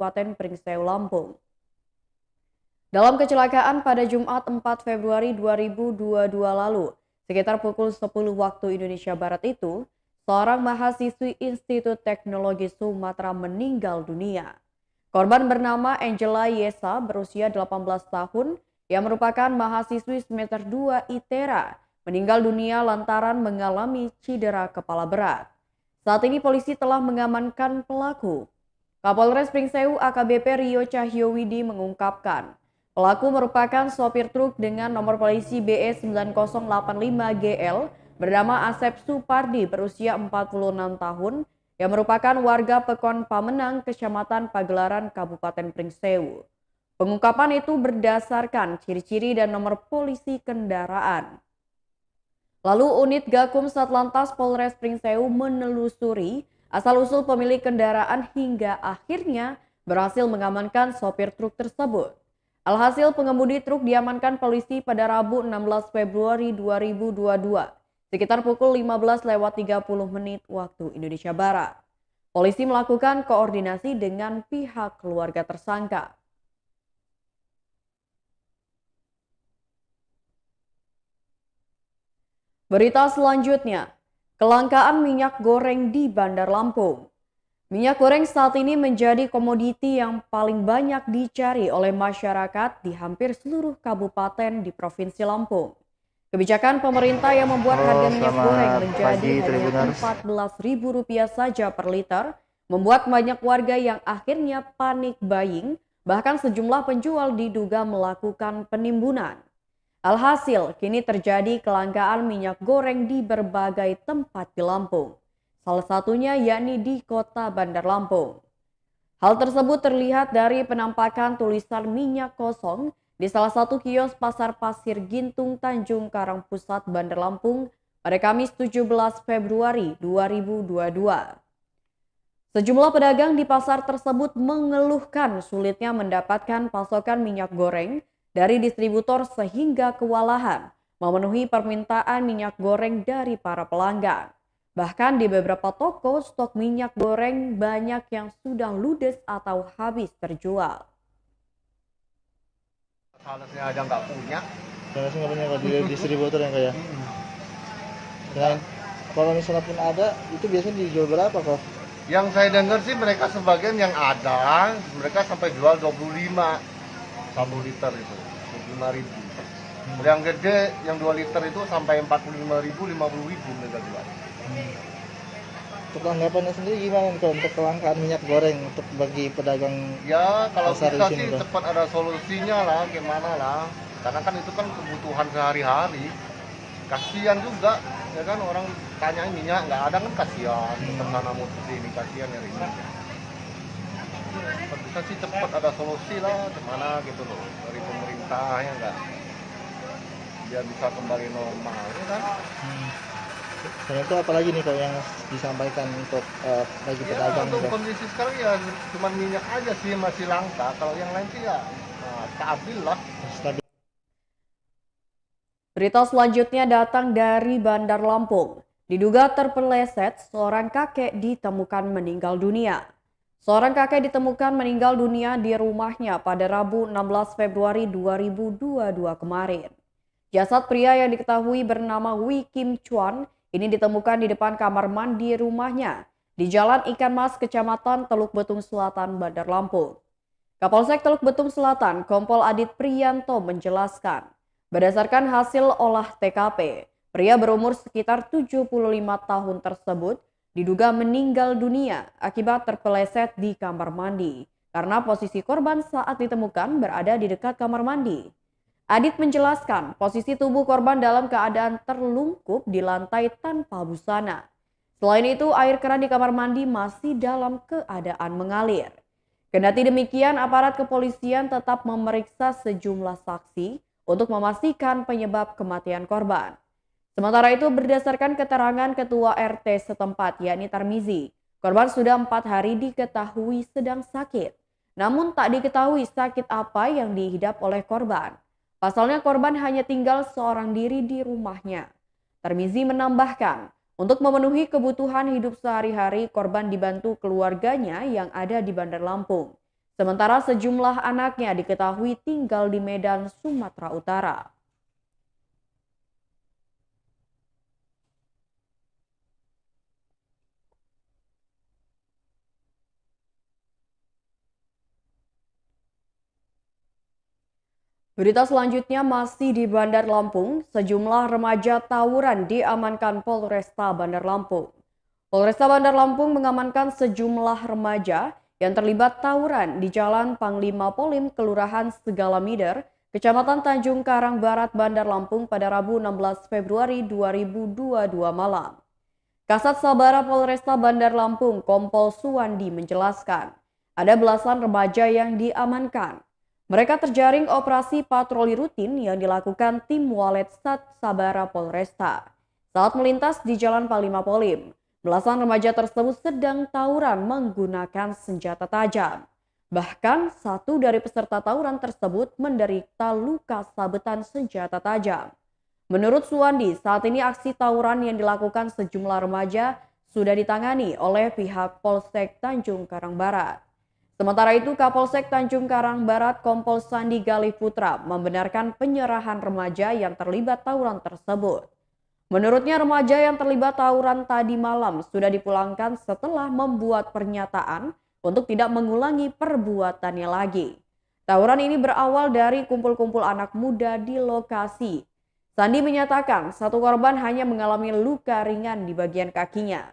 Kabupaten Pringsewu, Lampung. Dalam kecelakaan pada Jumat 4 Februari 2022 lalu, sekitar pukul 10 waktu Indonesia Barat itu, seorang mahasiswi Institut Teknologi Sumatera meninggal dunia. Korban bernama Angela Yesa berusia 18 tahun yang merupakan mahasiswi semester 2 ITERA, meninggal dunia lantaran mengalami cedera kepala berat. Saat ini polisi telah mengamankan pelaku. Kapolres Pringsewu AKBP Rio Cahyowidi mengungkapkan, pelaku merupakan sopir truk dengan nomor polisi BE 9085GL bernama Asep Supardi berusia 46 tahun yang merupakan warga Pekon Pamenang, Kecamatan Pagelaran, Kabupaten Pringsewu. Pengungkapan itu berdasarkan ciri-ciri dan nomor polisi kendaraan. Lalu unit Gakum Satlantas Polres Pringsewu menelusuri asal-usul pemilik kendaraan hingga akhirnya berhasil mengamankan sopir truk tersebut. Alhasil pengemudi truk diamankan polisi pada Rabu 16 Februari 2022 sekitar pukul 15:30 waktu Indonesia Barat. Polisi melakukan koordinasi dengan pihak keluarga tersangka. Berita selanjutnya, kelangkaan minyak goreng di Bandar Lampung. Minyak goreng saat ini menjadi komoditi yang paling banyak dicari oleh masyarakat di hampir seluruh kabupaten di Provinsi Lampung. Kebijakan pemerintah yang membuat harga minyak goreng menjadi hanya Rp14.000 saja per liter, membuat banyak warga yang akhirnya panik buying, bahkan sejumlah penjual diduga melakukan penimbunan. Alhasil, kini terjadi kelangkaan minyak goreng di berbagai tempat di Lampung. Salah satunya yakni di kota Bandar Lampung. Hal tersebut terlihat dari penampakan tulisan minyak kosong di salah satu kios Pasar Pasir Gintung Tanjung Karang Pusat Bandar Lampung pada Kamis 17 Februari 2022. Sejumlah pedagang di pasar tersebut mengeluhkan sulitnya mendapatkan pasokan minyak goreng dari distributor sehingga kewalahan memenuhi permintaan minyak goreng dari para pelanggan. Bahkan di beberapa toko stok minyak goreng banyak yang sudah ludes atau habis terjual. Salesnya aja nggak punya. Salesnya nggak punya kalau di distributor yang kayak. Dan kalau misalnya pun ada, itu biasanya dijual berapa kok? Yang saya dengar sih mereka sebagian yang ada, mereka sampai jual 25 1 liter itu, 25.000. Yang gede yang 2 liter itu sampai 45.000, 50.000 mereka jual. Untuk tanggapannya sendiri gimana nih, untuk kelangkaan minyak goreng untuk bagi pedagang? Ya kalau pasar bisa di sini, sih Bang, cepat ada solusinya lah, gimana lah. Karena kan itu kan kebutuhan sehari-hari. Kasihan juga, ya kan orang tanyain minyak nggak ada kan kasihan. Tersana mau sini kasihan nyari minyak. Bisa sih cepat ada solusi lah, gimana gitu loh dari pemerintah ya enggak, biar bisa kembali normal ya kan. Dan itu apalagi nih kalau yang disampaikan untuk bagi Ya pedagang untuk Bang? kondisi sekarang ya cuma minyak aja sih masih langka, kalau yang lain sih ya stabil lah. Stabil. Berita selanjutnya datang dari Bandar Lampung. Diduga terpeleset, seorang kakek ditemukan meninggal dunia. Seorang kakek ditemukan meninggal dunia di rumahnya pada Rabu 16 Februari 2022 kemarin. Jasad pria yang diketahui bernama Wi Kim Chuan ini ditemukan di depan kamar mandi rumahnya di Jalan Ikan Mas, Kecamatan Teluk Betung Selatan, Bandar Lampung. Kapolsek Teluk Betung Selatan, Kompol Adit Priyanto menjelaskan, berdasarkan hasil olah TKP, pria berumur sekitar 75 tahun tersebut diduga meninggal dunia akibat terpeleset di kamar mandi karena posisi korban saat ditemukan berada di dekat kamar mandi. Adit menjelaskan posisi tubuh korban dalam keadaan terlungkup di lantai tanpa busana. Selain itu, air keran di kamar mandi masih dalam keadaan mengalir. Kendati demikian, aparat kepolisian tetap memeriksa sejumlah saksi untuk memastikan penyebab kematian korban. Sementara itu, berdasarkan keterangan Ketua RT setempat, yakni Tarmizi, korban sudah 4 hari diketahui sedang sakit. Namun tak diketahui sakit apa yang dihidap oleh korban. Pasalnya korban hanya tinggal seorang diri di rumahnya. Tarmizi menambahkan, untuk memenuhi kebutuhan hidup sehari-hari, korban dibantu keluarganya yang ada di Bandar Lampung. Sementara sejumlah anaknya diketahui tinggal di Medan, Sumatera Utara. Berita selanjutnya masih di Bandar Lampung, sejumlah remaja tawuran diamankan Polresta Bandar Lampung. Polresta Bandar Lampung mengamankan sejumlah remaja yang terlibat tawuran di Jalan Panglima Polim, Kelurahan Segalamider, Kecamatan Tanjung Karang Barat, Bandar Lampung pada Rabu 16 Februari 2022 malam. Kasat Sabara Polresta Bandar Lampung, Kompol Suwandi menjelaskan, ada belasan remaja yang diamankan. Mereka terjaring operasi patroli rutin yang dilakukan tim Walet Sat Sabara Polresta. Saat melintas di Jalan Panglima Polim, belasan remaja tersebut sedang tawuran menggunakan senjata tajam. Bahkan satu dari peserta tawuran tersebut menderita luka sabetan senjata tajam. Menurut Suwandi, saat ini aksi tawuran yang dilakukan sejumlah remaja sudah ditangani oleh pihak Polsek Tanjung Karang Barat. Sementara itu, Kapolsek Tanjung Karang Barat Kompol Sandi Galih Putra membenarkan penyerahan remaja yang terlibat tawuran tersebut. Menurutnya remaja yang terlibat tawuran tadi malam sudah dipulangkan setelah membuat pernyataan untuk tidak mengulangi perbuatannya lagi. Tawuran ini berawal dari kumpul-kumpul anak muda di lokasi. Sandi menyatakan satu korban hanya mengalami luka ringan di bagian kakinya.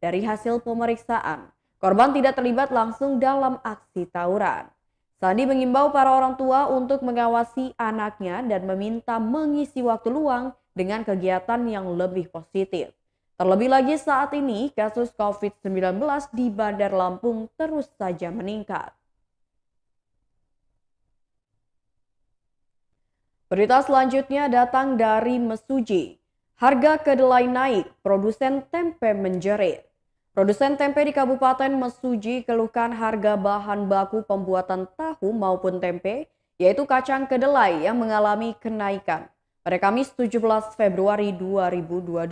Dari hasil pemeriksaan, korban tidak terlibat langsung dalam aksi tawuran. Sandi mengimbau para orang tua untuk mengawasi anaknya dan meminta mengisi waktu luang dengan kegiatan yang lebih positif. Terlebih lagi saat ini kasus COVID-19 di Bandar Lampung terus saja meningkat. Berita selanjutnya datang dari Mesuji. Harga kedelai naik, produsen tempe menjerit. Produsen tempe di Kabupaten Mesuji keluhkan harga bahan baku pembuatan tahu maupun tempe, yaitu kacang kedelai yang mengalami kenaikan pada Kamis 17 Februari 2022.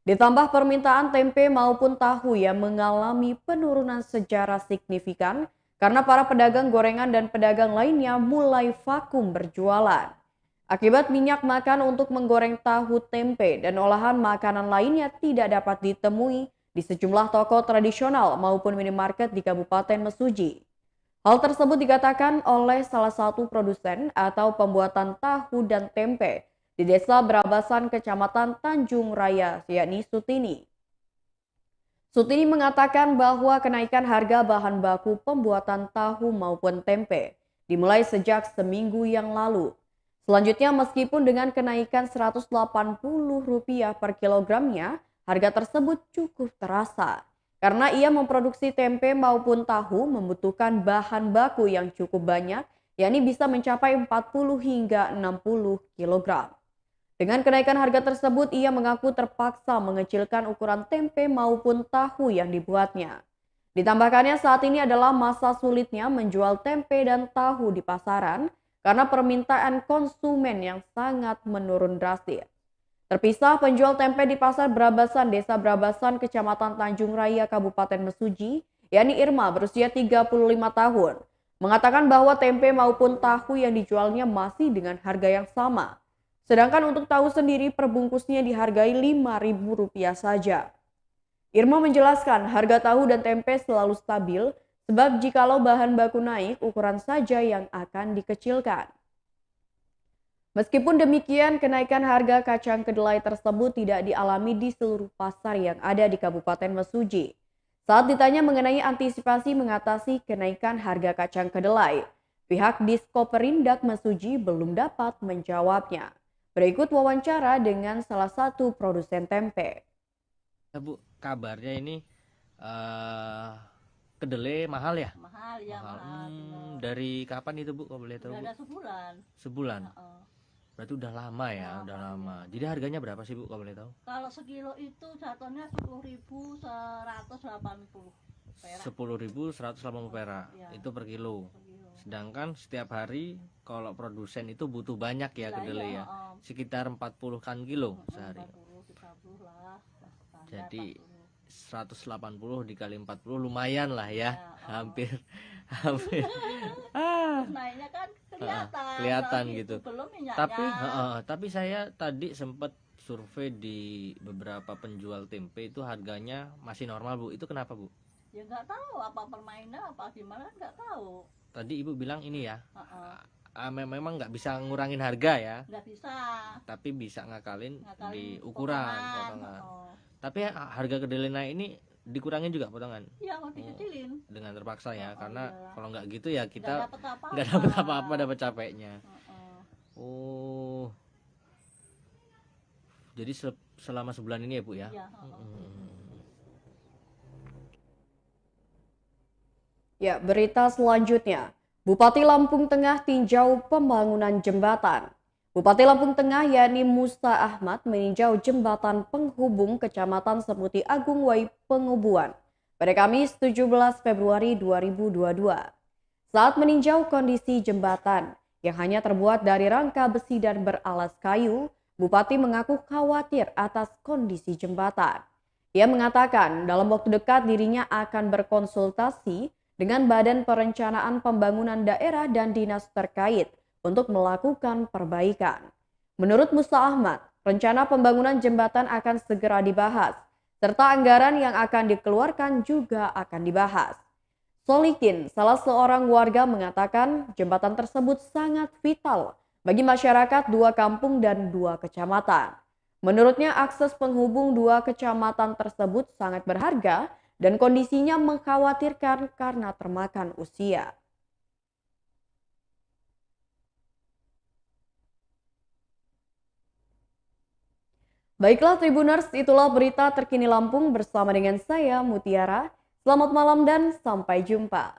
Ditambah permintaan tempe maupun tahu yang mengalami penurunan secara signifikan karena para pedagang gorengan dan pedagang lainnya mulai vakum berjualan. Akibat minyak makan untuk menggoreng tahu, tempe, dan olahan makanan lainnya tidak dapat ditemui di sejumlah toko tradisional maupun minimarket di Kabupaten Mesuji. Hal tersebut dikatakan oleh salah satu produsen atau pembuatan tahu dan tempe di Desa Brabasan, Kecamatan Tanjung Raya, yakni Sutini. Sutini mengatakan bahwa kenaikan harga bahan baku pembuatan tahu maupun tempe dimulai sejak seminggu yang lalu. Selanjutnya, meskipun dengan kenaikan Rp180 per kilogramnya, harga tersebut cukup terasa karena ia memproduksi tempe maupun tahu membutuhkan bahan baku yang cukup banyak, yakni bisa mencapai 40 hingga 60 kg. Dengan kenaikan harga tersebut, ia mengaku terpaksa mengecilkan ukuran tempe maupun tahu yang dibuatnya. Ditambahkannya saat ini adalah masa sulitnya menjual tempe dan tahu di pasaran karena permintaan konsumen yang sangat menurun drastis. Terpisah penjual tempe di Pasar Brabasan, Desa Brabasan, Kecamatan Tanjung Raya, Kabupaten Mesuji, yakni Irma berusia 35 tahun, mengatakan bahwa tempe maupun tahu yang dijualnya masih dengan harga yang sama. Sedangkan untuk tahu sendiri perbungkusnya dihargai Rp5.000 saja. Irma menjelaskan harga tahu dan tempe selalu stabil sebab jikalau bahan baku naik, ukuran saja yang akan dikecilkan. Meskipun demikian, kenaikan harga kacang kedelai tersebut tidak dialami di seluruh pasar yang ada di Kabupaten Mesuji. Saat ditanya mengenai antisipasi mengatasi kenaikan harga kacang kedelai, pihak Diskoperindak Mesuji belum dapat menjawabnya. Berikut wawancara dengan salah satu produsen tempe. Bu, kabarnya ini kedelai mahal ya? Mahal ya, mahal. Dari kapan itu Bu, kalau boleh tahu? Udah Bu? ada sebulan. Sebulan? Berarti udah lama ya, udah lama. Jadi harganya berapa sih Bu, kalau boleh tahu? Kalau sekilo itu jatuhnya 10.180 perak. 10.180 perak, Ya. itu per kilo. Per kilo. Sedangkan setiap hari kalau produsen itu butuh banyak ya Lah, kedelai iya, ya? Sekitar 40 kan kilo sehari. 40, 30 lah. Jadi 180 dikali 40 lumayan lah ya, Ya, hampir Ah, Terus naiknya kan kelihatan. kelihatan Kalau gitu. Belum minyaknya. Tapi saya tadi sempat survei di beberapa penjual tempe itu harganya masih normal, Bu. Itu kenapa, Bu? Ya nggak tahu apa permainan apa gimana nggak tahu. Tadi Ibu bilang ini ya, Heeh. memang nggak bisa ngurangin harga ya, Nggak bisa. tapi bisa ngakalin Ngakalin di ukuran potongan. Tapi harga kedelai naik ini dikurangin juga potongan Iya mau dikecilin. dengan terpaksa ya, Oh, karena iya. kalau nggak gitu ya Nggak kita dapet apa-apa. nggak dapat apa-apa, dapat capeknya. Heeh. Oh, jadi selama sebulan ini ya, Bu ya? Iya. Heeh. Ya, berita selanjutnya. Bupati Lampung Tengah tinjau pembangunan jembatan. Bupati Lampung Tengah yakni Musa Ahmad meninjau jembatan penghubung Kecamatan Semuti Agung Wai Pengubuan pada Kamis 17 Februari 2022. Saat meninjau kondisi jembatan yang hanya terbuat dari rangka besi dan beralas kayu, Bupati mengaku khawatir atas kondisi jembatan. Ia mengatakan dalam waktu dekat dirinya akan berkonsultasi dengan Badan Perencanaan Pembangunan Daerah dan dinas terkait untuk melakukan perbaikan. Menurut Musa Ahmad, rencana pembangunan jembatan akan segera dibahas, serta anggaran yang akan dikeluarkan juga akan dibahas. Solikin, salah seorang warga mengatakan jembatan tersebut sangat vital bagi masyarakat dua kampung dan dua kecamatan. Menurutnya akses penghubung dua kecamatan tersebut sangat berharga dan kondisinya mengkhawatirkan karena termakan usia. Baiklah Tribuners, itulah berita terkini Lampung bersama dengan saya Mutiara. Selamat malam dan sampai jumpa.